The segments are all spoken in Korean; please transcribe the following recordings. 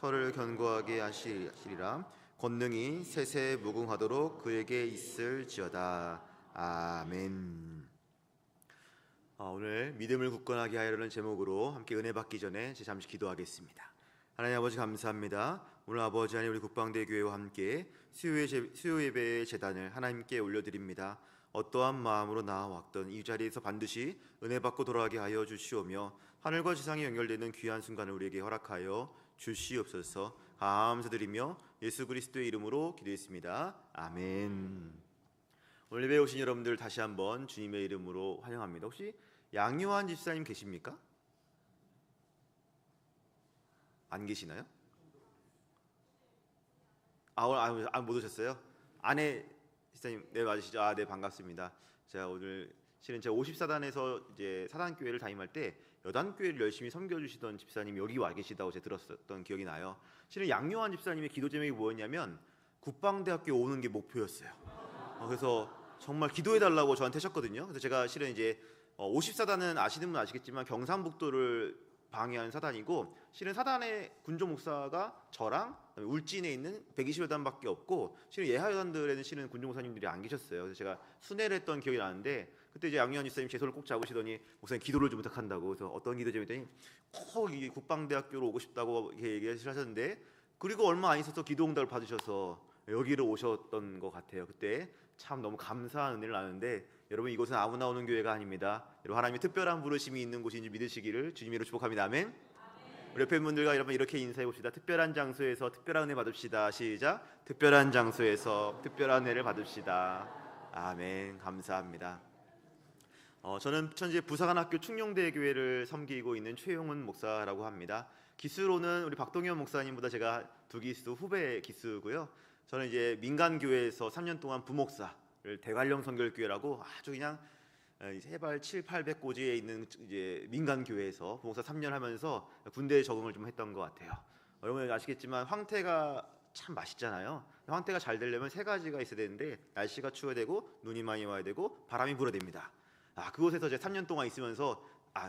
터를 견고하게 하시리라. 권능이 세세 무궁하도록 그에게 있을지어다. 아멘. 오늘 믿음을 굳건하게 하려는 제목으로 함께 은혜 받기 전에 잠시 기도하겠습니다. 하나님 아버지 감사합니다. 오늘 아버지 하나님 우리 국방대 교회와 함께 수요 예배의 제단을 하나님께 올려드립니다. 어떠한 마음으로 나아왔던 이 자리에서 반드시 은혜 받고 돌아가게 하여 주시오며 하늘과 지상이 연결되는 귀한 순간을 우리에게 허락하여 주시옵소서. 감사드리며 예수 그리스도의 이름으로 기도했습니다. 아멘. 오늘 예배에 오신 여러분들 다시 한번 주님의 이름으로 환영합니다. 혹시 양요한 집사님 계십니까? 안 계시나요? 못 오셨어요? 아내 집사님, 네 맞으시죠? 네 반갑습니다. 제가 오늘 실은 제가 50사단에서 이제 사단교회를 담임할 때 여단교회를 열심히 섬겨주시던 집사님이 여기 와 계시다고 제가 들었었던 기억이 나요. 실은 양요한 집사님의 기도 제목이 뭐였냐면 국방대학교 오는 게 목표였어요. 그래서 정말 기도해달라고 저한테 하셨거든요. 그래서 제가 실은 이제 50사단은 아시는 분 아시겠지만 경상북도를 방해하는 사단이고, 실은 사단의 군조 목사가 저랑 울진에 있는 120여단밖에 없고, 실은 예하여단들에는 실은 군조 목사님들이 안 계셨어요. 그래서 제가 순회를 했던 기억이 나는데, 그때 이제 양요한 집사님 제 손을 꼭 잡으시더니 목사님 기도를 좀 부탁한다고. 그래서 어떤 기도 좀 했더니 꼭 이 국방대학교로 오고 싶다고 이렇게 얘기하셨는데, 그리고 얼마 안 있어서 기도 응답을 받으셔서 여기로 오셨던 것 같아요. 그때 참 너무 감사한 은혜를 나누는데, 여러분 이곳은 아무나 오는 교회가 아닙니다. 여러분 하나님의 특별한 부르심이 있는 곳인지 믿으시기를 주님으로 축복합니다. 아멘. 우리 옆에 분들과 여러분 이렇게 인사해 봅시다. 특별한 장소에서 특별한 은혜 받읍시다. 시작. 특별한 장소에서 특별한 은혜를 받읍시다. 아멘. 감사합니다. 저는 천재 부사관학교 충룡대교회를 섬기고 있는 최용훈 목사라고 합니다. 기수로는 우리 박동현 목사님보다 제가 두 기수 후배 기수고요. 저는 이제 민간교회에서 3년 동안 부목사를 대관령 선결교회라고 아주 그냥 해발 7, 800고지에 있는 이제 민간교회에서 부목사 3년 하면서 군대에 적응을 좀 했던 것 같아요. 여러분 아시겠지만 황태가 참 맛있잖아요. 황태가 잘 되려면 세 가지가 있어야 되는데, 날씨가 추워야 되고, 눈이 많이 와야 되고, 바람이 불어야 됩니다. 그곳에서 제가 3년 동안 있으면서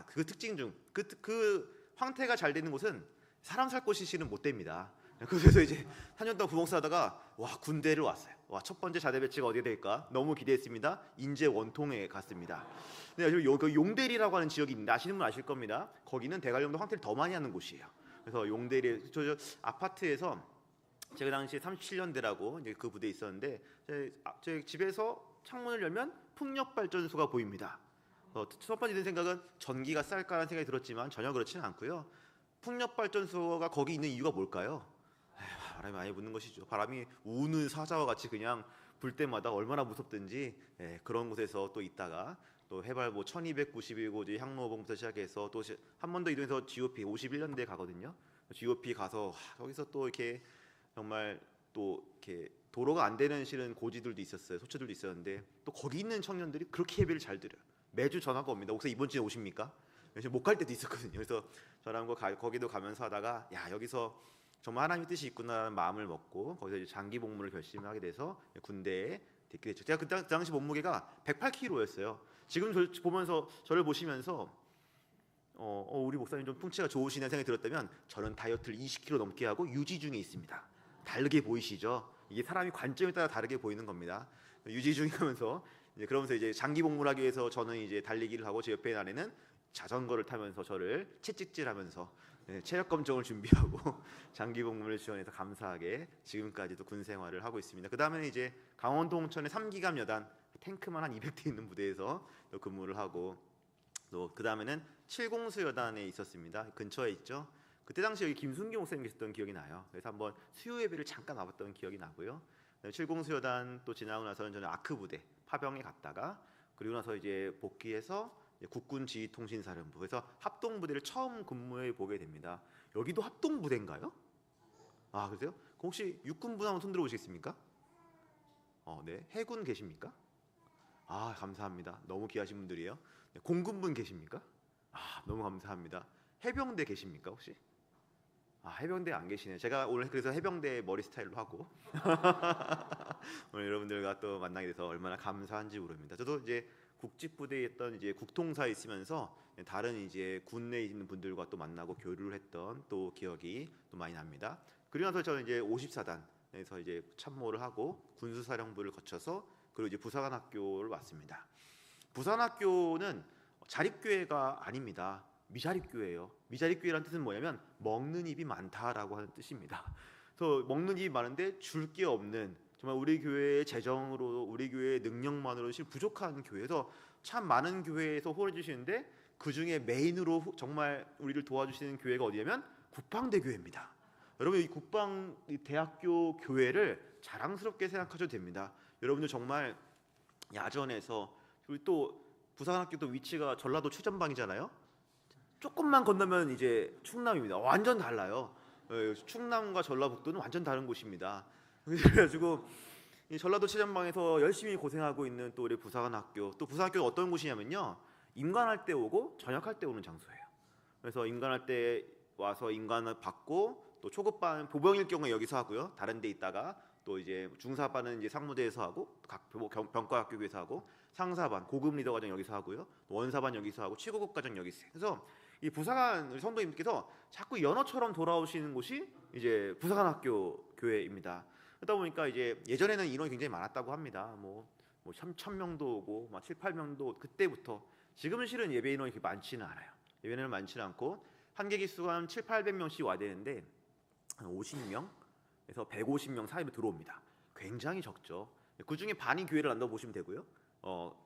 그 특징 중 그 황태가 잘 되는 곳은 사람 살 곳이 실은 못 됩니다. 그래서 이제 4년 동안 부목사하다가 군대를 왔어요. 첫 번째 자대 배치가 어디에 될까 너무 기대했습니다. 인제 원통에 갔습니다. 네, 용대리라고 하는 지역이 있는데 아시는 분 아실 겁니다. 거기는 대관령도 황태를 더 많이 하는 곳이에요. 그래서 용대리 저 아파트에서 제가 당시 37년대라고 이제 그 부대에 있었는데, 제 집에서 창문을 열면 풍력 발전소가 보입니다. 첫 번째 든 생각은 전기가 쌀까라는 생각이 들었지만 전혀 그렇지는 않고요. 풍력 발전소가 거기 있는 이유가 뭘까요? 바람이 많이 부는 것이죠. 바람이 우는 사자와 같이 그냥 불 때마다 얼마나 무섭든지, 그런 곳에서 또 있다가 또 해발 1291고지 향로봉부터 시작해서 또 한 번 더 이동해서 GOP 51년대에 가거든요. GOP 가서 거기서 또 이렇게 정말 또 이렇게 도로가 안 되는 실은 고지들도 있었어요. 소처들도 있었는데, 또 거기 있는 청년들이 그렇게 예배를 잘 드려요. 매주 전화가 옵니다. 목사 이번 주에 오십니까? 못 갈 때도 있었거든요. 그래서 저랑 거기도 가면서 하다가 여기서 정말 하나님의 뜻이 있구나라는 마음을 먹고 거기서 이제 장기 복무를 결심하게 돼서 군대에 됐게 됐죠. 제가 그때 당시 몸무게가 108kg였어요. 지금 저를 보시면서 우리 목사님 좀 풍채가 좋으시다는 생각이 들었다면, 저는 다이어트를 20kg 넘게 하고 유지 중에 있습니다. 다르게 보이시죠? 이게 사람이 관점에 따라 다르게 보이는 겁니다. 유지 중이면서 그러면서 이제 장기 복무를 하기 위해서 저는 이제 달리기를 하고, 제 옆에 있는 아내는 자전거를 타면서 저를 채찍질하면서 체력 검정을 준비하고 장기 복무를 지원해서 감사하게 지금까지도 군 생활을 하고 있습니다. 그 다음에는 이제 강원도 홍천의 3기갑 여단, 탱크만 한 200대 있는 부대에서 또 근무를 하고, 또 그 다음에는 7공수 여단에 있었습니다. 근처에 있죠. 그때 당시 여기 김순기 목사님 계셨던 기억이 나요. 그래서 한번 수요 예배를 잠깐 와봤던 기억이 나고요. 7공수 여단 또 지나고 나서는 저는 아크 부대 파병에 갔다가, 그리고 나서 이제 복귀해서 국군 지휘통신사령부, 그래서 합동부대를 처음 근무해 보게 됩니다. 여기도 합동부대인가요? 그러세요? 혹시 육군분 한번 손 들어보시겠습니까? 네. 해군 계십니까? 감사합니다. 너무 귀하신 분들이에요. 네. 공군분 계십니까? 너무 감사합니다. 해병대 계십니까 혹시? 해병대 안 계시네요. 제가 오늘 그래서 해병대 머리 스타일로 하고 오늘 여러분들과 또 만나게 돼서 얼마나 감사한지 모릅니다. 저도 이제 국직부대에 있던 이제 국통사에 있으면서 다른 이제 군내에 있는 분들과 또 만나고 교류를 했던 또 기억이 또 많이 납니다. 그리고 나서 저는 이제 54단에서 이제 참모를 하고 군수사령부를 거쳐서 그리고 이제 부사관학교를 왔습니다. 부사관학교는 자립교회가 아닙니다. 미자립교회예요. 미자립교회라는 뜻은 뭐냐면 먹는 입이 많다라고 하는 뜻입니다. 그래서 먹는 입이 많은데 줄 게 없는, 정말 우리 교회의 재정으로, 우리 교회의 능력만으로 사실 부족한 교회에서 참 많은 교회에서 후원해 주시는데 그 중에 메인으로 정말 우리를 도와주시는 교회가 어디냐면 국방대 교회입니다. 여러분, 이 국방대학교 교회를 자랑스럽게 생각하셔도 됩니다. 여러분들 정말 야전에서, 그리고 또 부산학교 또 위치가 전라도 최전방이잖아요. 조금만 건너면 이제 충남입니다. 완전 달라요. 충남과 전라북도는 완전 다른 곳입니다. 그래가지고 이 전라도 최전방에서 열심히 고생하고 있는 또 우리 부사관학교, 또 부사관학교는 어떤 곳이냐면요, 임관할 때 오고 전역할 때 오는 장소예요. 그래서 임관할 때 와서 임관을 받고 또 초급반 보병일 경우에 여기서 하고요. 다른 데 있다가 또 이제 중사반은 이제 상무대에서 하고 각 병과학교에서 하고 상사반 고급 리더 과정 여기서 하고요. 원사반 여기서 하고 최고급 과정 여기서 해요. 그래서 이 부사관 성도님께서 자꾸 연어처럼 돌아오시는 곳이 이제 부사관학교 교회입니다. 그러다 보니까 이제 예전에는 인원이 굉장히 많았다고 합니다. 뭐 1,000명도 오고 막 7, 8명도 그때부터. 지금은 실은 예배 인원이 그렇게 많지는 않아요. 예배 인원은 많지는 않고 한 개 기수가 한 7, 800명씩 와야 되는데 한 50명에서 150명 사이로 들어옵니다. 굉장히 적죠. 그 중에 반이 교회를 안 넣어보시면 되고요.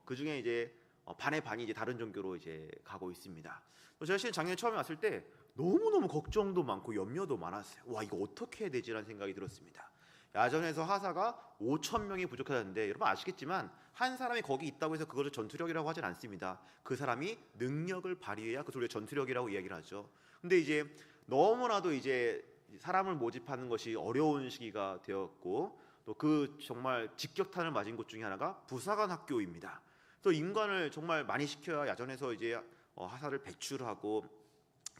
그 중에 이제 반의 반이 이제 다른 종교로 이제 가고 있습니다. 제가 실은 작년에 처음에 왔을 때 너무너무 걱정도 많고 염려도 많았어요. 와, 이거 어떻게 해야 되지라는 생각이 들었습니다. 야전에서 하사가 5,000명이 부족하다는데, 여러분 아시겠지만 한 사람이 거기 있다고 해서 그것을 전투력이라고 하진 않습니다. 그 사람이 능력을 발휘해야 그것을 우리가 전투력이라고 이야기를 하죠. 근데 이제 너무나도 이제 사람을 모집하는 것이 어려운 시기가 되었고, 또 그 정말 직격탄을 맞은 곳 중에 하나가 부사관 학교입니다. 또 인관을 정말 많이 시켜야 야전에서 이제 하사를 배출하고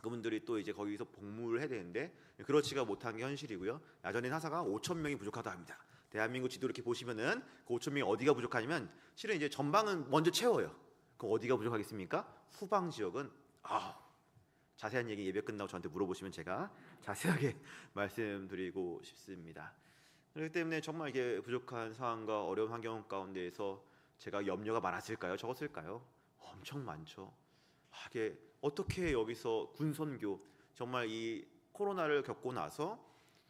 그분들이 또 이제 거기서 복무를 해야 되는데 그렇지가 못한 게 현실이고요. 야전엔 하사가 5,000명이 부족하다 합니다. 대한민국 지도 이렇게 보시면은 그 5,000명이 어디가 부족하냐면 실은 이제 전방은 먼저 채워요. 그럼 어디가 부족하겠습니까? 후방 지역은 자세한 얘기 예배 끝나고 저한테 물어보시면 제가 자세하게 말씀드리고 싶습니다. 그렇기 때문에 정말 이게 부족한 상황과 어려운 환경 가운데에서 제가 염려가 많았을까요? 적었을까요? 엄청 많죠. 이게 어떻게 여기서 군선교, 정말 이 코로나를 겪고 나서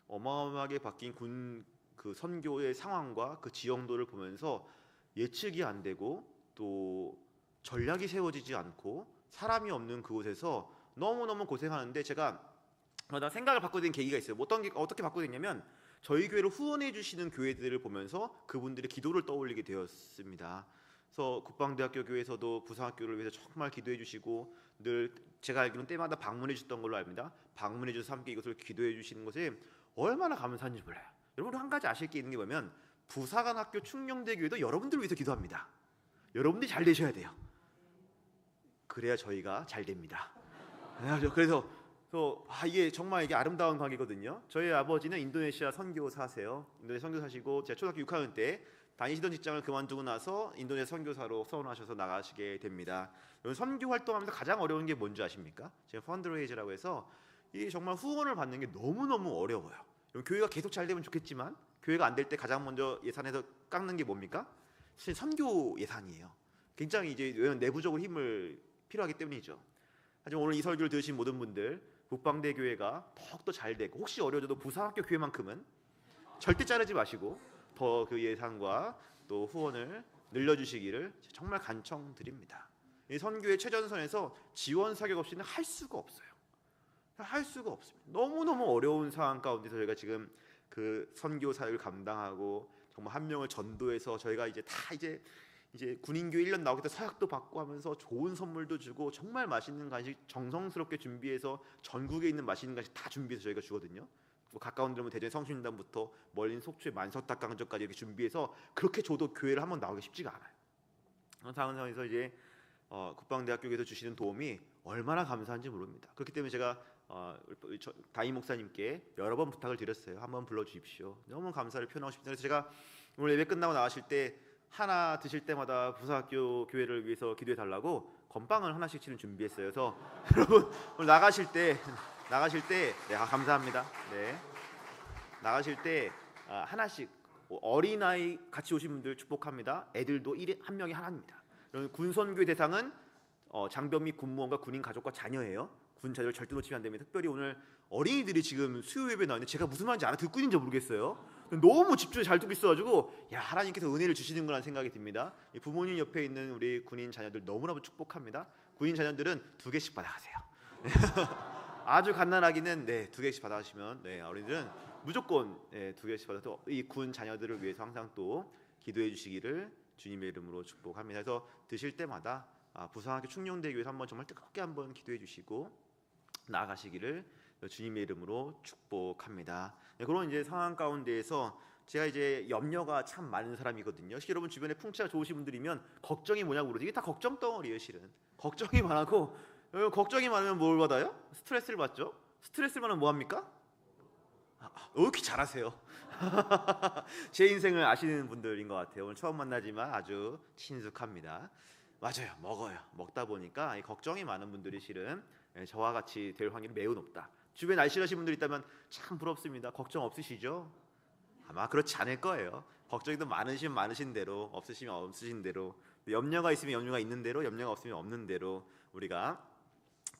어마어마하게 바뀐 군 그 선교의 상황과 그 지형도를 보면서 예측이 안 되고 또 전략이 세워지지 않고 사람이 없는 그곳에서 너무너무 고생하는데, 제가 생각을 바꾸게 된 계기가 있어요. 어떻게 바꾸게 됐냐면 저희 교회를 후원해 주시는 교회들을 보면서 그분들의 기도를 떠올리게 되었습니다. 그래서 국방대학교 교회에서도 부사학교를 위해서 정말 기도해 주시고, 늘 제가 알기로는 때마다 방문해 주셨던 걸로 압니다. 방문해 주셔서 함께 이것을 기도해 주시는 것에 얼마나 감사한지 몰라요. 여러분 한 가지 아실 게 있는 게 뭐냐면 부사관학교 충령대 교회도 여러분들을 위해서 기도합니다. 여러분들이 잘 되셔야 돼요. 그래야 저희가 잘 됩니다. 그래서 이게 정말 이게 아름다운 관계거든요. 저희 아버지는 인도네시아 선교사세요. 인도네시아 선교사시고 제가 초등학교 6학년 때 다니시던 직장을 그만두고 나서 인도네시아 선교사로 서원하셔서 나가시게 됩니다. 선교 활동하면서 가장 어려운 게 뭔지 아십니까? 제가 펀드레이즈라고 해서 이게 정말 후원을 받는 게 너무너무 어려워요. 교회가 계속 잘 되면 좋겠지만 교회가 안 될 때 가장 먼저 예산에서 깎는 게 뭡니까? 사실 선교 예산이에요. 굉장히 이제 내부적으로 힘을 필요하기 때문이죠. 하지만 오늘 이 설교를 들으신 모든 분들, 국방대 교회가 더욱더 잘 되고 혹시 어려워져도 부사학교 교회만큼은 절대 자르지 마시고 더 그 예산과 또 후원을 늘려주시기를 정말 간청드립니다. 이 선교의 최전선에서 지원 사격 없이는 할 수가 없어요. 할 수가 없습니다. 너무너무 어려운 상황 가운데서 저희가 지금 그 선교 사역을 감당하고 정말 한 명을 전도해서 저희가 이제 다 이제 군인교 1년 나오기 때 서약도 받고 하면서 좋은 선물도 주고 정말 맛있는 간식 정성스럽게 준비해서 전국에 있는 맛있는 간식 다 준비해서 저희가 주거든요. 뭐 가까운 데면 대전 성심당부터 멀린 속초의 만석닭강정까지 이렇게 준비해서 그렇게 줘도 교회를 한번 나오기 쉽지가 않아요. 그런 상황에서 이제 국방대학교에서 주시는 도움이 얼마나 감사한지 모릅니다. 그렇기 때문에 제가 다임 목사님께 여러 번 부탁을 드렸어요. 한번 불러주십시오. 너무 감사를 표현하고 싶습니다. 그래서 제가 오늘 예배 끝나고 나가실 때 하나 드실 때마다 부사학교 교회를 위해서 기도해 달라고 건빵을 하나씩씩은 준비했어요. 그래서 여러분 오늘 나가실 때 네, 감사합니다. 네, 나가실 때 하나씩 어린아이 같이 오신 분들 축복합니다. 애들도 한 명이 하나입니다. 군선교회 대상은 장병 및 군무원과 군인 가족과 자녀예요. 군 자녀를 절대 놓치면 안 됩니다. 특별히 오늘 어린이들이 지금 수요 예배 나왔는데 제가 무슨 말인지 알아듣고 있는지 모르겠어요. 너무 집중해 잘 듣고 있어가지고 야, 하나님께서 은혜를 주시는 거라는 생각이 듭니다. 부모님 옆에 있는 우리 군인 자녀들 너무나도 축복합니다. 군인 자녀들은 2개씩 받아가세요. 아주 갓난아기는 네, 2개씩 받아가시면 네, 어린이들은 무조건 2개씩 받아서 이 군 자녀들을 위해서 항상 또 기도해 주시기를 주님의 이름으로 축복합니다. 그래서 드실 때마다 부산학교 충룡대교에서 한번 정말 뜨겁게 한번 기도해 주시고 나아가시기를 주님의 이름으로 축복합니다. 네, 그런 이제 상황 가운데에서 제가 이제 염려가 참 많은 사람이거든요. 여러분 주변에 풍채가 좋으신 분들이면 걱정이 뭐냐고 그러지. 이게 다 걱정 덩어리예요. 실은 걱정이 많고 걱정이 많으면 뭘 받아요? 스트레스를 받죠. 스트레스를 받으면 뭐 합니까? 왜 이렇게 잘하세요? 제 인생을 아시는 분들인 것 같아요. 오늘 처음 만나지만 아주 친숙합니다. 맞아요. 먹어요. 먹다 보니까 이 걱정이 많은 분들이 실은 저와 같이 될 확률이 매우 높다. 주변에 날씬하신 분들이 있다면 참 부럽습니다. 걱정 없으시죠? 아마 그렇지 않을 거예요. 걱정이 더 많으시면 많으신 대로, 없으시면 없으신 대로, 염려가 있으면 염려가 있는 대로, 염려가 없으면 없는 대로 우리가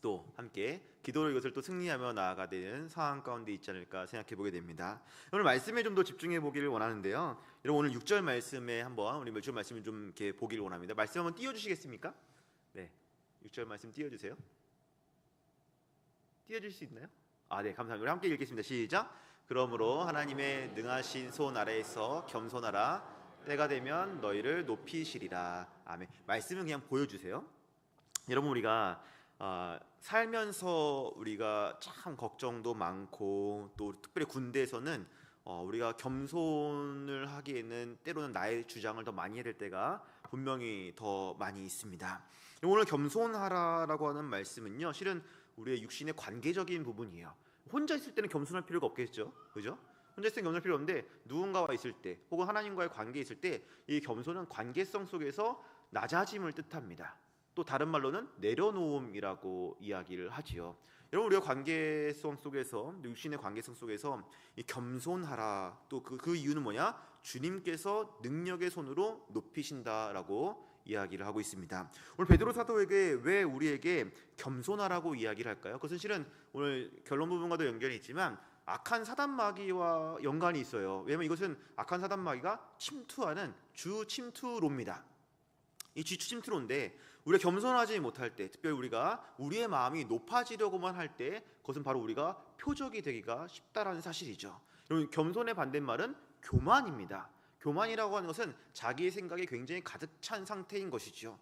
또 함께 기도로 이것을 또 승리하며 나아가 되는 상황 가운데 있지 않을까 생각해 보게 됩니다. 오늘 말씀에 좀 더 집중해 보기를 원하는데요. 여러분 오늘 6절 말씀에 한번 우리 6절 말씀을 좀 이렇게 보기를 원합니다. 말씀 한번 띄워 주시겠습니까? 네. 6절 말씀 띄워 주세요. 띄워 주실 수 있나요? 네, 감사합니다. 우리 함께 읽겠습니다. 시작. 그러므로 하나님의 능하신 손 아래에서 겸손하라. 때가 되면 너희를 높이시리라. 아멘. 말씀은 그냥 보여 주세요. 여러분 우리가 살면서 우리가 참 걱정도 많고 또 특별히 군대에서는 우리가 겸손을 하기에는 때로는 나의 주장을 더 많이 해야 될 때가 분명히 더 많이 있습니다. 오늘 겸손하라라고 하는 말씀은요, 실은 우리의 육신의 관계적인 부분이에요. 혼자 있을 때는 겸손할 필요가 없겠죠, 그죠? 혼자 있을 때는 겸손할 필요 없는데 누군가와 있을 때 혹은 하나님과의 관계에 있을 때 이 겸손은 관계성 속에서 낮아짐을 뜻합니다. 또 다른 말로는 내려놓음이라고 이야기를 하지요. 여러분 우리가 관계성 속에서 육신의 관계성 속에서 이 겸손하라 또 그 이유는 뭐냐? 주님께서 능력의 손으로 높이신다라고 이야기를 하고 있습니다. 오늘 베드로 사도에게 왜 우리에게 겸손하라고 이야기를 할까요? 그것은 실은 오늘 결론 부분과도 연결이 있지만 악한 사단 마귀와 연관이 있어요. 왜냐하면 이것은 악한 사단 마귀가 침투하는 주 침투로입니다. 이 주침투로인데 우리가 겸손하지 못할 때, 특별히 우리가 우리의 마음이 높아지려고만 할 때 그것은 바로 우리가 표적이 되기가 쉽다라는 사실이죠. 여러분 겸손의 반대말은 교만입니다. 교만이라고 하는 것은 자기의 생각이 굉장히 가득 찬 상태인 것이죠.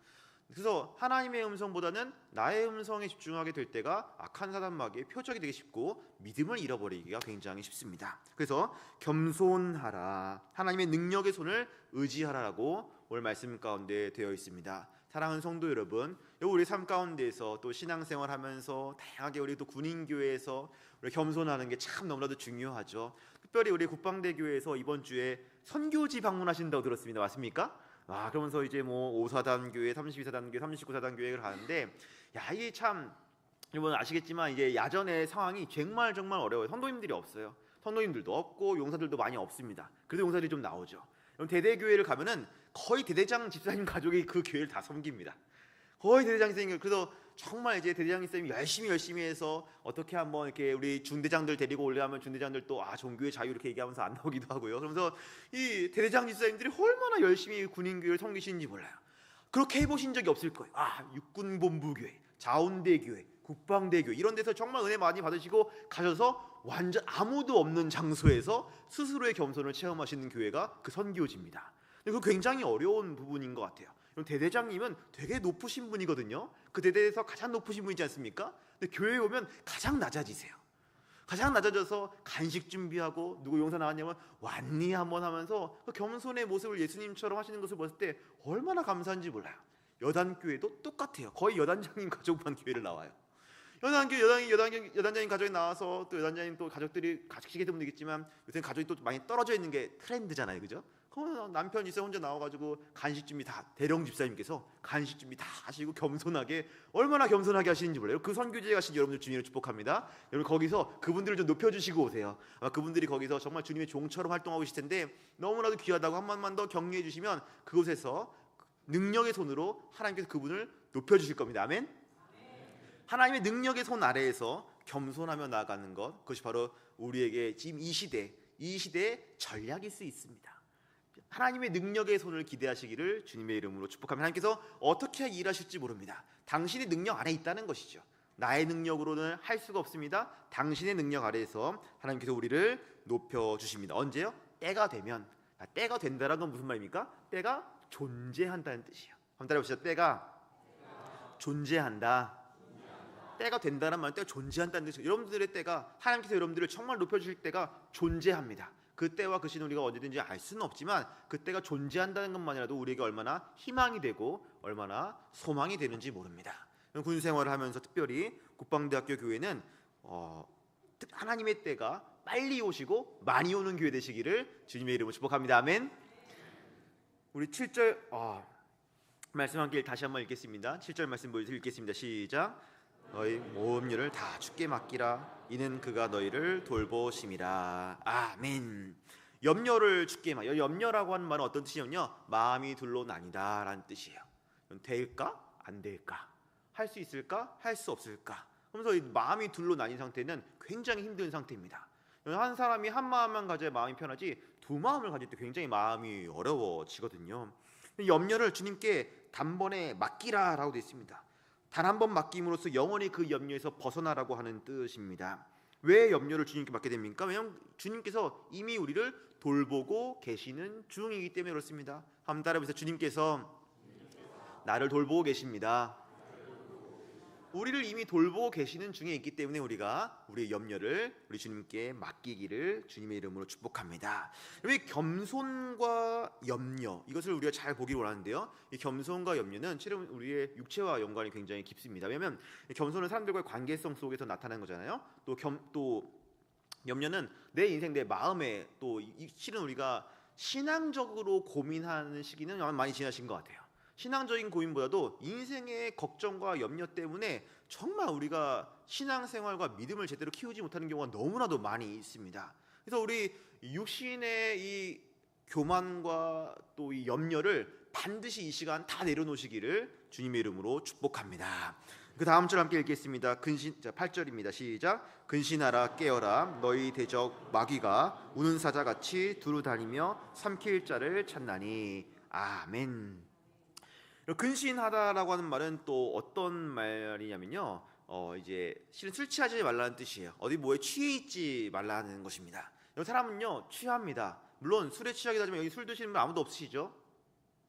그래서 하나님의 음성보다는 나의 음성에 집중하게 될 때가 악한 사단 마귀의 표적이 되기 쉽고 믿음을 잃어버리기가 굉장히 쉽습니다. 그래서 겸손하라, 하나님의 능력의 손을 의지하라라고 오늘 말씀 가운데 되어 있습니다. 사랑하는 성도 여러분, 우리 삶 가운데에서 또 신앙생활하면서 다양하게 우리 또 군인교회에서 우리 겸손하는 게 참 너무나도 중요하죠. 특별히 우리 국방대교회에서 이번 주에 선교지 방문하신다고 들었습니다. 맞습니까? 그러면서 이제 뭐 5사단 교회, 32사단 교회, 39사단 교회를 가는데 이게 참 여러분 아시겠지만 이제 야전의 상황이 정말 어려워요. 선도님들이 없어요. 선도님들도 없고 용사들도 많이 없습니다. 그래도 용사들이 좀 나오죠. 대대교회를 가면은 거의 대대장 집사님 가족이 그 교회를 다 섬깁니다. 거의 대대장 집사님. 그래서 정말 이제 대대장 집사님이 열심히 해서 어떻게 한번 이렇게 우리 중대장들 데리고 올려면 중대장들 또 종교의 자유 이렇게 얘기하면서 안 나오기도 하고요. 그러면서 이 대대장 집사님들이 얼마나 열심히 군인교회를 섬기시는지 몰라요. 그렇게 해보신 적이 없을 거예요. 육군본부교회, 자운대교회, 국방대교회 이런 데서 정말 은혜 많이 받으시고 가셔서 완전 아무도 없는 장소에서 스스로의 겸손을 체험하시는 교회가 그 선교지입니다. 그 굉장히 어려운 부분인 것 같아요. 대대장님은 되게 높으신 분이거든요. 그 대대에서 가장 높으신 분이지 않습니까? 근데 교회에 오면 가장 낮아지세요. 가장 낮아져서 간식 준비하고 누구 용사 나왔냐면 왔니 한번 하면서 그 겸손의 모습을 예수님처럼 하시는 것을 봤을 때 얼마나 감사한지 몰라요. 여단교회도 똑같아요. 거의 여단장님 가족만 교회를 나와요. 여단자님 가족이 나와서 또 여단자님 또 가족들이 가식시게 되면 되겠지만 요새 가족이 또 많이 떨어져 있는 게 트렌드잖아요, 그죠? 그러면 남편 이세 혼자 나와가지고 간식 준비 다 대령 집사님께서 간식 준비 다 하시고 겸손하게 얼마나 겸손하게 하시는지 몰라요. 그 선교지에 가신 여러분들 주님을 축복합니다. 여러분 거기서 그분들을 좀 높여주시고 오세요. 아마 그분들이 거기서 정말 주님의 종처럼 활동하고 계실 텐데 너무나도 귀하다고 한 번만 더 격려해 주시면 그곳에서 능력의 손으로 하나님께서 그분을 높여주실 겁니다. 아멘. 하나님의 능력의 손 아래에서 겸손하며 나아가는 것, 그것이 바로 우리에게 지금 이 시대의 전략일 수 있습니다. 하나님의 능력의 손을 기대하시기를 주님의 이름으로 축복합니다. 하나님께서 어떻게 일하실지 모릅니다. 당신의 능력 안에 있다는 것이죠. 나의 능력으로는 할 수가 없습니다. 당신의 능력 아래에서 하나님께서 우리를 높여주십니다. 언제요? 때가 되면. 때가 된다는 건 무슨 말입니까? 때가 존재한다는 뜻이에요. 한번 따라해보시죠. 때가 존재한다. 때가 된다는 말은 때가 존재한다는 뜻이에요. 여러분들의 때가, 하나님께서 여러분들을 정말 높여주실 때가 존재합니다. 그 때와 그 시는 우리가 언제든지 알 수는 없지만 그 때가 존재한다는 것만이라도 우리에게 얼마나 희망이 되고 얼마나 소망이 되는지 모릅니다. 군 생활을 하면서 특별히 국방대학교 교회는 하나님의 때가 빨리 오시고 많이 오는 교회 되시기를 주님의 이름으로 축복합니다. 아멘. 우리 7절 말씀 함께 다시 한번 읽겠습니다. 7절 말씀 보여주세요. 읽겠습니다. 시작. 너희 모든 일을 다 주께 맡기라. 이는 그가 너희를 돌보심이라. 아멘. 염려를 주께 맡겨. 염려라고 하는 말은 어떤 뜻이냐면요, 마음이 둘로 나뉘다라는 뜻이에요. 될까? 안 될까? 할 수 있을까? 할 수 없을까? 그러면서 이 마음이 둘로 나뉜 상태는 굉장히 힘든 상태입니다. 한 사람이 한 마음만 가져야 마음이 편하지 두 마음을 가질 때 굉장히 마음이 어려워지거든요. 염려를 주님께 단번에 맡기라라고 되어 있습니다. 단 한 번 맡김으로써 영원히 그 염려에서 벗어나라고 하는 뜻입니다. 왜 염려를 주님께 맡게 됩니까? 왜냐하면 주님께서 이미 우리를 돌보고 계시는 중이기 때문에 그렇습니다. 한번 따라해보세요. 주님께서 나를 돌보고 계십니다. 우리를 이미 돌보고 계시는 중에 있기 때문에 우리가 우리의 염려를 우리 주님께 맡기기를 주님의 이름으로 축복합니다. 왜 겸손과 염려, 이것을 우리가 잘 보기를 원하는데요, 이 겸손과 염려는 실은 우리의 육체와 연관이 굉장히 깊습니다. 왜냐하면 겸손은 사람들과의 관계성 속에서 나타나는 거잖아요. 또 염려는 내 인생, 내 마음에, 또 실은 우리가 신앙적으로 고민하는 시기는 많이 지나신 것 같아요. 신앙적인 고민보다도 인생의 걱정과 염려 때문에 정말 우리가 신앙생활과 믿음을 제대로 키우지 못하는 경우가 너무나도 많이 있습니다. 그래서 우리 육신의 이 교만과 또 이 염려를 반드시 이 시간 다 내려놓으시기를 주님의 이름으로 축복합니다. 그 다음 절 함께 읽겠습니다. 8절입니다. 시작. 근신하라 깨어라 너희 대적 마귀가 우는 사자같이 두루 다니며 삼킬 자를 찾나니. 아멘. 근신하다라고 하는 말은 또 어떤 말이냐면요, 이제 실은 술 취하지 말라는 뜻이에요. 어디 뭐에 취해 있지 말라는 것입니다. 사람은요 취합니다. 물론 술에 취하기도 하지만 여기 술 드시는 분 아무도 없으시죠?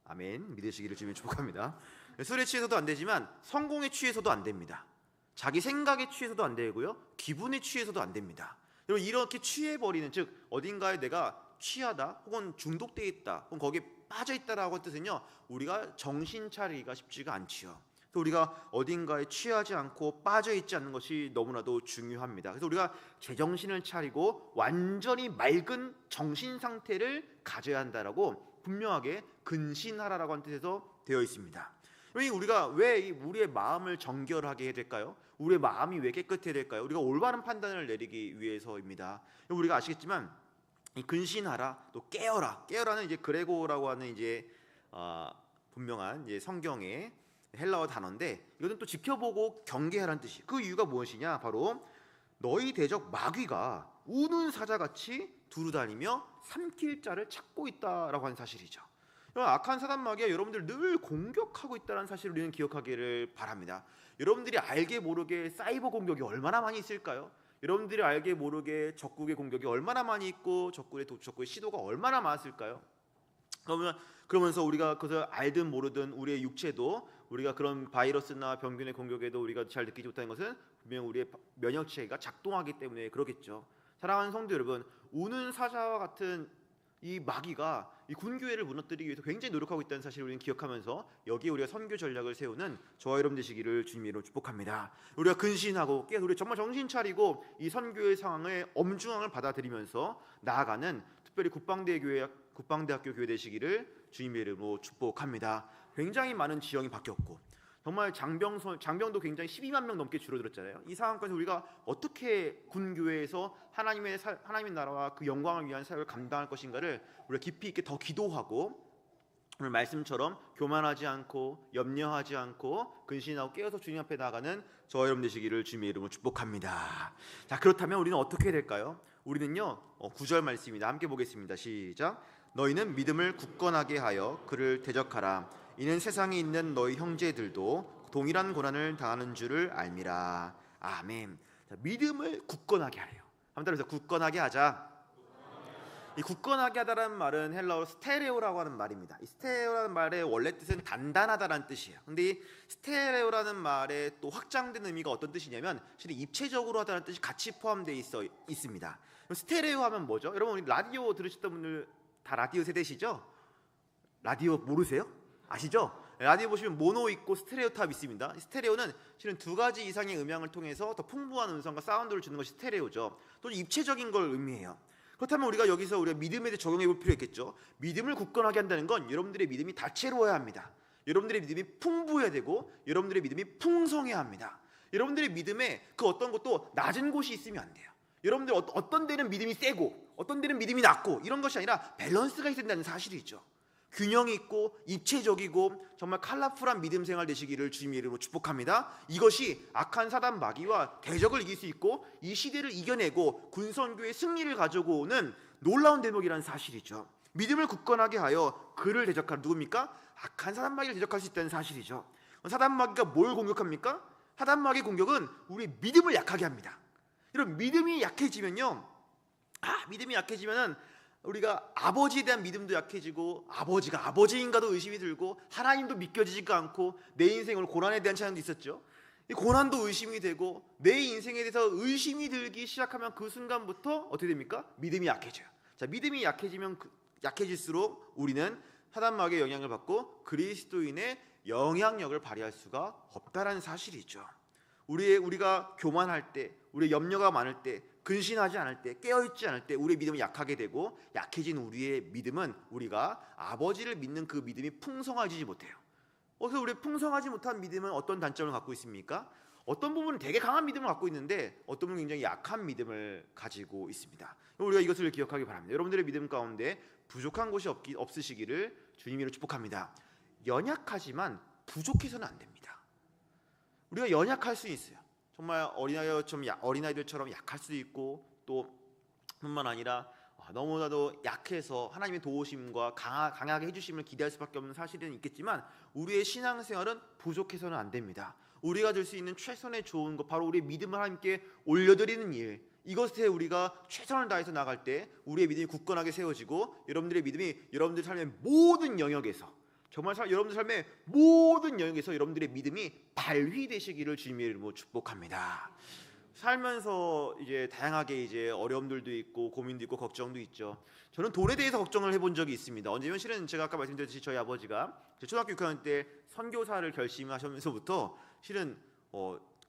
아멘. 믿으시기를 주님 축복합니다. 술에 취해서도 안 되지만 성공에 취해서도 안 됩니다. 자기 생각에 취해서도 안 되고요, 기분에 취해서도 안 됩니다. 여러분, 이렇게 취해버리는, 즉 어딘가에 내가 취하다 혹은 중독되어 있다 혹은 거기에 빠져 있다라고 하는 뜻은요, 우리가 정신 차리기가 쉽지가 않지요. 그래서 우리가 어딘가에 취하지 않고 빠져 있지 않는 것이 너무나도 중요합니다. 그래서 우리가 제정신을 차리고 완전히 맑은 정신 상태를 가져야 한다라고 분명하게 근신하라라고 하는 뜻에서 되어 있습니다. 우리가 왜 우리의 마음을 정결하게 해야 될까요? 우리의 마음이 왜 깨끗해야 될까요? 우리가 올바른 판단을 내리기 위해서입니다. 우리가 아시겠지만 이 근신하라, 또 깨어라는 이제 그레고라고 하는 이제 분명한 이제 성경의 헬라어 단어인데, 이것은 또 지켜보고 경계하라는 뜻이. 그 이유가 무엇이냐? 바로 너희 대적 마귀가 우는 사자같이 두루다니며 삼킬 자를 찾고 있다라고 하는 사실이죠. 악한 사단 마귀가 여러분들 늘 공격하고 있다는 사실을 우리는 기억하기를 바랍니다. 여러분들이 알게 모르게 사이버 공격이 얼마나 많이 있을까요? 여러분들이 알게 모르게 적국의 공격이 얼마나 많이 있고 적국의 시도가 얼마나 많았을까요? 그러면서 우리가 그것을 알든 모르든 우리의 육체도 우리가 그런 바이러스나 병균의 공격에도 우리가 잘 느끼지 못하는 것은 분명 우리의 면역 체계가 작동하기 때문에 그러겠죠. 사랑하는 성도 여러분, 우는 사자와 같은 이 마귀가 이 군교회를 무너뜨리기 위해서 굉장히 노력하고 있다는 사실을 우리는 기억하면서 여기에 우리가 선교 전략을 세우는 저와 여러분 되시기를 주님의 이름으로 축복합니다. 우리가 근신하고 깨서 우리 정말 정신 차리고 이 선교의 상황의 엄중함을 받아들이면서 나아가는 특별히 국방대학교 교회 되시기를 주님의 이름으로 축복합니다. 굉장히 많은 지형이 바뀌었고 정말 장병도 굉장히 12만 명 넘게 줄어들었잖아요. 이 상황까지 우리가 어떻게 군교회에서 하나님의 나라와 그 영광을 위한 사역을 감당할 것인가를 우리가 깊이 있게 더 기도하고 오늘 말씀처럼 교만하지 않고 염려하지 않고 근신하고 깨어서 주님 앞에 나가는 저와 여러분 되시기를 주님의 이름으로 축복합니다. 자, 그렇다면 우리는 어떻게 해야 될까요? 우리는요 9절 말씀입니다. 함께 보겠습니다. 시작. 너희는 믿음을 굳건하게 하여 그를 대적하라. 이는 세상에 있는 너희 형제들도 동일한 고난을 당하는 줄을 알미라. 아멘. 자, 믿음을 굳건하게 하래요. 한번 따라서 굳건하게 하자. 이 굳건하게 하다라는 말은 헬라어로 스테레오라고 하는 말입니다. 이 스테레오라는 말의 원래 뜻은 단단하다라는 뜻이에요. 근데 이 스테레오라는 말의 또 확장된 의미가 어떤 뜻이냐면 실은 입체적으로 하다는 뜻이 같이 포함되어 있습니다. 스테레오 하면 뭐죠? 여러분 라디오 들으셨던 분들 다 라디오 세대시죠? 라디오 모르세요? 아시죠? 라디오 보시면 모노 있고 스테레오 탑 있습니다. 스테레오는 실은 2가지 이상의 음향을 통해서 더 풍부한 음성과 사운드를 주는 것이 스테레오죠. 또 입체적인 걸 의미해요. 그렇다면 우리가 여기서 우리가 믿음에 대해 적용해 볼 필요 있겠죠. 믿음을 굳건하게 한다는 건 여러분들의 믿음이 다채로워야 합니다. 여러분들의 믿음이 풍부해야 되고 여러분들의 믿음이 풍성해야 합니다. 여러분들의 믿음에 그 어떤 것도 낮은 곳이 있으면 안 돼요. 여러분들 어떤 데는 믿음이 세고 어떤 데는 믿음이 낮고 이런 것이 아니라 밸런스가 있어야 된다는 사실이죠. 균형이 있고 입체적이고 정말 컬러풀한 믿음 생활 되시기를 주님의 이름으로 축복합니다. 이것이 악한 사단 마귀와 대적을 이길 수 있고 이 시대를 이겨내고 군선교의 승리를 가지고 오는 놀라운 대목이라는 사실이죠. 믿음을 굳건하게 하여 그를 대적하는 누굽니까? 악한 사단 마귀를 대적할 수 있다는 사실이죠. 사단 마귀가 뭘 공격합니까? 사단 마귀의 공격은 우리 믿음을 약하게 합니다. 여러분 믿음이 약해지면요, 믿음이 약해지면은 우리가 아버지에 대한 믿음도 약해지고 아버지가 아버지인가도 의심이 들고 하나님도 믿겨지지가 않고 내 인생을 고난에 대한 찬양도 있었죠. 이 고난도 의심이 되고 내 인생에 대해서 의심이 들기 시작하면 그 순간부터 어떻게 됩니까? 믿음이 약해져요. 자, 믿음이 약해질수록 우리는 사단 마귀의 영향을 받고 그리스도인의 영향력을 발휘할 수가 없다라는 사실이죠. 우리가 교만할 때, 우리의 염려가 많을 때, 근신하지 않을 때, 깨어있지 않을 때 우리의 믿음은 약하게 되고 약해진 우리의 믿음은 우리가 아버지를 믿는 그 믿음이 풍성해지지 못해요. 그래서 우리 풍성하지 못한 믿음은 어떤 단점을 갖고 있습니까? 어떤 부분은 되게 강한 믿음을 갖고 있는데 어떤 부분은 굉장히 약한 믿음을 가지고 있습니다. 우리가 이것을 기억하기 바랍니다. 여러분들의 믿음 가운데 부족한 곳이 없으시기를 주님으로 축복합니다. 연약하지만 부족해서는 안 됩니다. 우리가 연약할 수 있어요. 정말 어린아이들처럼 약할 수도 있고 또 뿐만 아니라 너무나도 약해서 하나님의 도우심과 강하게 해주심을 기대할 수밖에 없는 사실은 있겠지만 우리의 신앙생활은 부족해서는 안 됩니다. 우리가 들 수 있는 최선의 좋은 것, 바로 우리의 믿음을 하나님께 올려드리는 일, 이것에 우리가 최선을 다해서 나갈 때 우리의 믿음이 굳건하게 세워지고 여러분들의 믿음이 여러분들 삶의 모든 영역에서 정말 여러분들 삶의 모든 영역에서 여러분들의 믿음이 발휘되시기를 주님의 이름으로 축복합니다. 살면서 이제 다양하게 이제 어려움들도 있고 고민도 있고 걱정도 있죠. 저는 돈에 대해서 걱정을 해본 적이 있습니다. 언제면 실은 제가 아까 말씀드렸듯이 저희 아버지가 초등학교 6학년 때 선교사를 결심하시면서부터 실은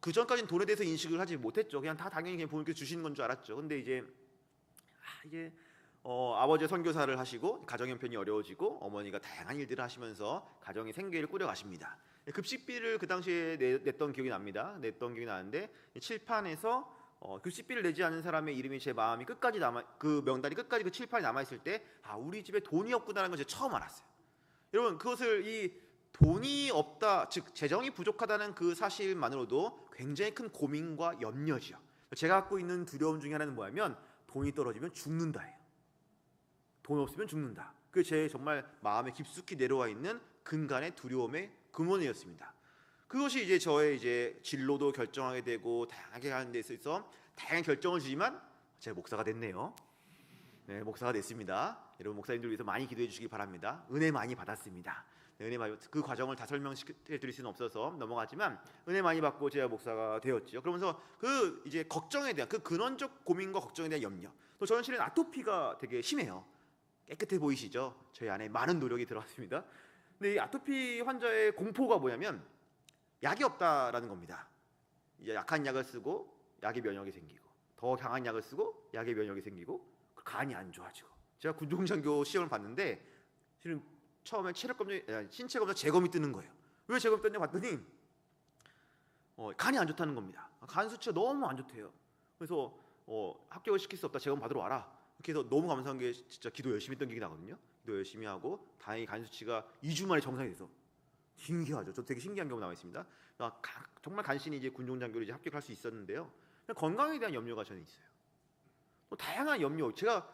그 전까지는 돈에 대해서 인식을 하지 못했죠. 그냥 다 당연히 그냥 부모님께서 주시는 건 줄 알았죠. 근데 이제 아버지가 선교사를 하시고 가정 형편이 어려워지고 어머니가 다양한 일들을 하시면서 가정의 생계를 꾸려가십니다. 급식비를 그 당시에 냈던 기억이 나는데 칠판에서 급식비를 내지 않은 사람의 이름이 제 마음이 끝까지 그 명단이 끝까지 그 칠판에 남아 있을 때 우리 집에 돈이 없구나라는 걸 제가 처음 알았어요. 여러분 그것을 이 돈이 없다, 즉 재정이 부족하다는 그 사실만으로도 굉장히 큰 고민과 염려지요. 제가 갖고 있는 두려움 중에 하나는 뭐냐면 돈이 떨어지면 죽는다예요. 돈 없으면 죽는다. 그게 제 정말 마음에 깊숙이 내려와 있는 근간의 두려움의 근원이었습니다. 그것이 이제 저의 이제 진로도 결정하게 되고 다양하게 하는 데 있어서 다양한 결정을 주지만 제가 목사가 됐네요. 네, 목사가 됐습니다. 여러분 목사님들 위해서 많이 기도해 주시기 바랍니다. 은혜 많이 받았습니다. 그 과정을 다 설명시켜 드릴 수는 없어서 넘어가지만 은혜 많이 받고 제가 목사가 되었죠. 그러면서 그 이제 걱정에 대한 그 근원적 고민과 걱정에 대한 염려. 또 저는 실은 아토피가 되게 심해요. 깨끗해 보이시죠? 저희 안에 많은 노력이 들어갔습니다. 근데 이 아토피 환자의 공포가 뭐냐면 약이 없다라는 겁니다. 이제 약한 약을 쓰고 약의 면역이 생기고, 더 강한 약을 쓰고 약의 면역이 생기고, 간이 안 좋아지고. 제가 군종장교 시험을 봤는데 실은 처음에 신체 검사 재검이 뜨는 거예요. 왜 재검 떴냐 봤더니 간이 안 좋다는 겁니다. 간 수치가 너무 안 좋대요. 그래서 합격을 시킬 수 없다, 재검 받으러 와라. 그래서 너무 감사한 게 진짜 기도 열심히 했던 기억이 나거든요. 기도 열심히 하고 다행히 간 수치가 2주 만에 정상이 돼서 신기하죠. 저 되게 신기한 경우 나와 있습니다. 정말 간신히 이제 군종장교를 이제 합격할 수 있었는데요. 건강에 대한 염려가 저는 있어요. 또 다양한 염려, 제가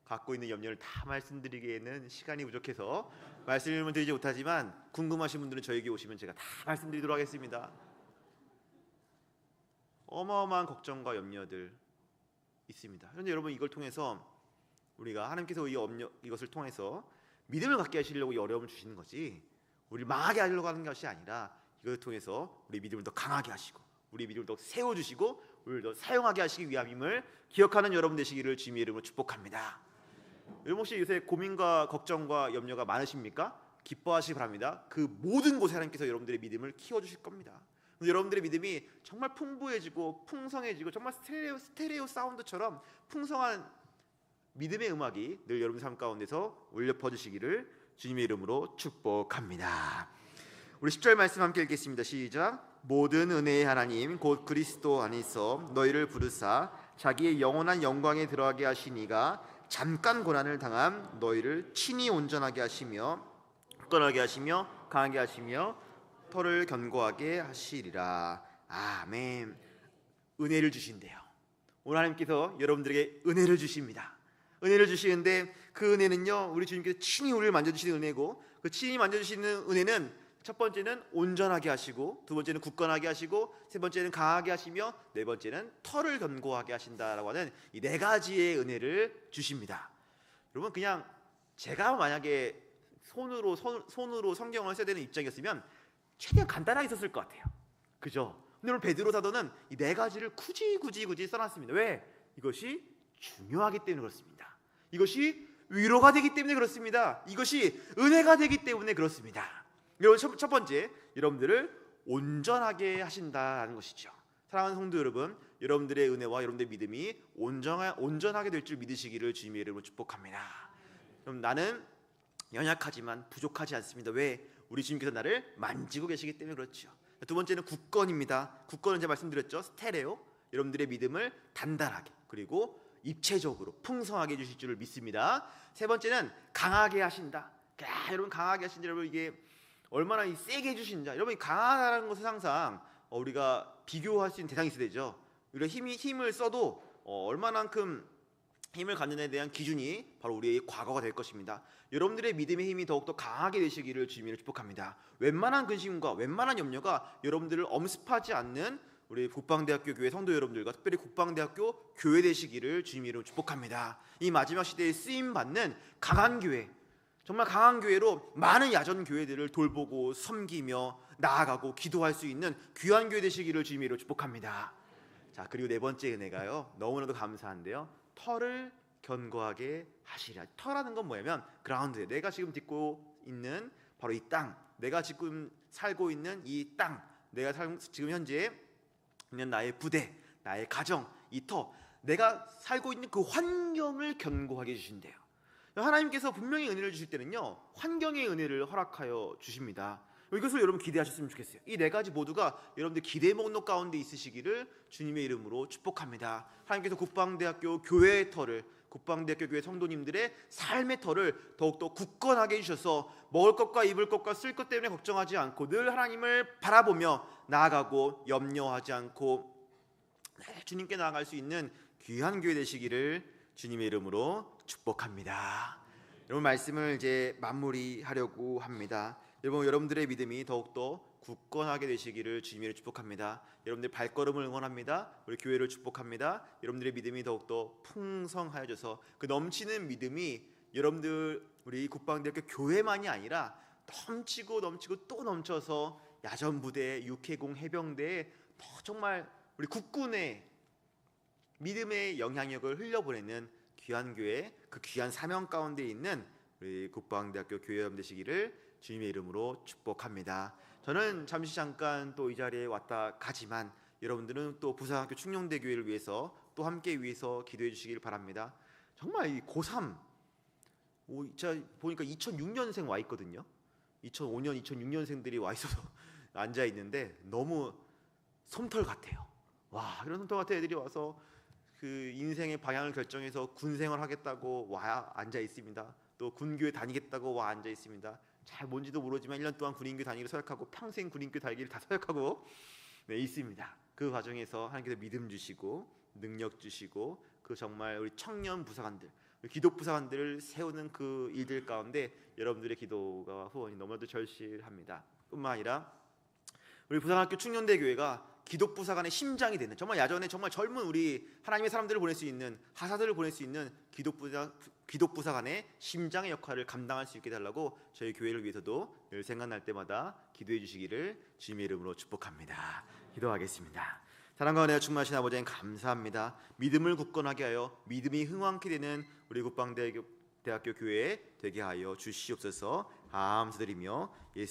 갖고 있는 염려를 다 말씀드리기에는 시간이 부족해서 말씀을 드리지 못하지만 궁금하신 분들은 저에게 오시면 제가 다 말씀드리도록 하겠습니다. 어마어마한 걱정과 염려들 있습니다. 그런데 여러분, 이걸 통해서 우리가 하나님께서 이것을 통해서 믿음을 갖게 하시려고 이 어려움을 주시는 거지, 우리를 망하게 하려고 하는 것이 아니라 이것을 통해서 우리 믿음을 더 강하게 하시고 우리 믿음을 더 세워주시고 우리를 더 사용하게 하시기 위함임을 기억하는 여러분 되시기를 주님의 이름으로 축복합니다. 여러분, 혹시 요새 고민과 걱정과 염려가 많으십니까? 기뻐하시기 바랍니다. 그 모든 곳에 하나님께서 여러분들의 믿음을 키워주실 겁니다. 여러분들의 믿음이 정말 풍부해지고 풍성해지고 정말 스테레오 사운드처럼 풍성한 믿음의 음악이 늘 여러분 삶 가운데서 울려 퍼지시기를 주님의 이름으로 축복합니다. 우리 10절 말씀 함께 읽겠습니다. 시작. 모든 은혜의 하나님 곧 그리스도 안에서 너희를 부르사 자기의 영원한 영광에 들어가게 하시니가 잠깐 고난을 당함 너희를 친히 온전하게 하시며 굳건하게 하시며 강하게 하시며 터를 견고하게 하시리라. 아멘. 은혜를 주신대요. 오늘 하나님께서 여러분들에게 은혜를 주십니다. 은혜를 주시는데 그 은혜는요, 우리 주님께서 친히 우리를 만져주시는 은혜고, 그 친히 만져주시는 은혜는 첫 번째는 온전하게 하시고, 두 번째는 굳건하게 하시고, 세 번째는 강하게 하시며, 네 번째는 터를 견고하게 하신다라고 하는 이 네 가지의 은혜를 주십니다. 여러분, 그냥 제가 만약에 손으로 성경을 써야 되는 입장이었으면 최대한 간단하게 썼을 것 같아요. 그죠? 근데 오늘 베드로 사도는 이 네 가지를 굳이 써놨습니다. 왜? 이것이 중요하기 때문에 그렇습니다. 이것이 위로가 되기 때문에 그렇습니다. 이것이 은혜가 되기 때문에 그렇습니다. 여러분, 첫 번째, 여러분들을 온전하게 하신다는 것이죠. 사랑하는 성도 여러분, 여러분들의 은혜와 여러분들의 믿음이 온전하게 될 줄 믿으시기를 주님의 이름으로 축복합니다. 그럼 나는 연약하지만 부족하지 않습니다. 왜? 우리 주님께서 나를 만지고 계시기 때문에 그렇죠. 두 번째는 굳건입니다. 굳건은 제가 말씀드렸죠. 스테레오. 여러분들의 믿음을 단단하게 그리고 입체적으로 풍성하게 해주실 줄을 믿습니다. 세 번째는 강하게 하신다. 여러분, 강하게 하신다. 여러분, 이게 얼마나 세게 해주신다. 여러분, 강하다는 것은 항상 우리가 비교할 수 있는 대상이 있어야 되죠. 우리가 힘을 써도 얼마만큼 힘을 갖는 데 대한 기준이 바로 우리의 과거가 될 것입니다. 여러분들의 믿음의 힘이 더욱더 강하게 되시기를 주님을 축복합니다. 웬만한 근심과 웬만한 염려가 여러분들을 엄습하지 않는 우리 국방대학교 교회 성도 여러분들과 특별히 국방대학교 교회 되시기를 주님 이름으로 축복합니다. 이 마지막 시대에 쓰임받는 강한 교회, 정말 강한 교회로 많은 야전 교회들을 돌보고 섬기며 나아가고 기도할 수 있는 귀한 교회 되시기를 주님 이름으로 축복합니다. 자, 그리고 네 번째 은혜가요, 너무나도 감사한데요, 터를 견고하게 하시리라. 터라는 건 뭐냐면 그라운드에, 내가 지금 딛고 있는 바로 이 땅, 내가 지금 살고 있는 이 땅, 내가 지금 현재 있는 나의 부대, 나의 가정, 이 터, 내가 살고 있는 그 환경을 견고하게 해주신대요. 하나님께서 분명히 은혜를 주실 때는요, 환경의 은혜를 허락하여 주십니다. 이것을 여러분 기대하셨으면 좋겠어요. 이 네 가지 모두가 여러분들 기대 목록 가운데 있으시기를 주님의 이름으로 축복합니다. 하나님께서 국방대학교 교회의 터를, 국방대학교 교회 성도님들의 삶의 터를 더욱더 굳건하게 해주셔서 먹을 것과 입을 것과 쓸 것 때문에 걱정하지 않고 늘 하나님을 바라보며 나아가고 염려하지 않고 주님께 나아갈 수 있는 귀한 교회 되시기를 주님의 이름으로 축복합니다. 여러분, 말씀을 이제 마무리하려고 합니다. 여러분들의 믿음이 더욱더 굳건하게 되시기를 주님의 축복합니다. 여러분들 발걸음을 응원합니다. 우리 교회를 축복합니다. 여러분들의 믿음이 더욱더 풍성하여져서 그 넘치는 믿음이 여러분들 우리 국방대학교 교회만이 아니라 넘치고 또 넘쳐서 야전부대, 육해공 해병대에 더 정말 우리 국군의 믿음의 영향력을 흘려보내는 귀한 교회, 그 귀한 사명 가운데 있는 우리 국방대학교 교회 여러분 되시기를 주님의 이름으로 축복합니다. 저는 잠깐 또 이 자리에 왔다 가지만 여러분들은 또 부산학교 충녕대 교회를 위해서 또 함께 위해서 기도해 주시길 바랍니다. 정말 이 고3 제가 보니까 2006년생 와 있거든요. 2005년, 2006년생들이 와 있어서 앉아 있는데 너무 솜털 같아요. 와, 이런 솜털 같은 애들이 와서 그 인생의 방향을 결정해서 군 생활하겠다고 와 앉아 있습니다. 또 군교회 다니겠다고 와 앉아 있습니다. 잘 뭔지도 모르지만 1년 동안 군인교 다니기를 서약하고 평생 군인교 다니기를 다 서약하고 네, 있습니다. 그 과정에서 하나님께서 믿음 주시고 능력 주시고 그 정말 우리 청년 부사관들, 기독 부사관들을 세우는 그 일들 가운데 여러분들의 기도가 후원이 너무나도 절실합니다. 뿐만 아니라 우리 부산학교 충년대 교회가 기독 부사관의 심장이 되는, 정말 야전에 정말 젊은 우리 하나님의 사람들을 보낼 수 있는, 하사들을 보낼 수 있는 기독 부사관의 심장의 역할을 감당할 수 있게 달라고 저희 교회를 위해서도 늘 생각날 때마다 기도해 주시기를 주님의 이름으로 축복합니다. 기도하겠습니다. 사랑과 은혜가 충만하신 아버지 하나님 감사합니다. 믿음을 굳건하게 하여 믿음이 흥왕케 되는 우리 국방대학교 교회 되게 하여 주시옵소서. 감사드리며 예수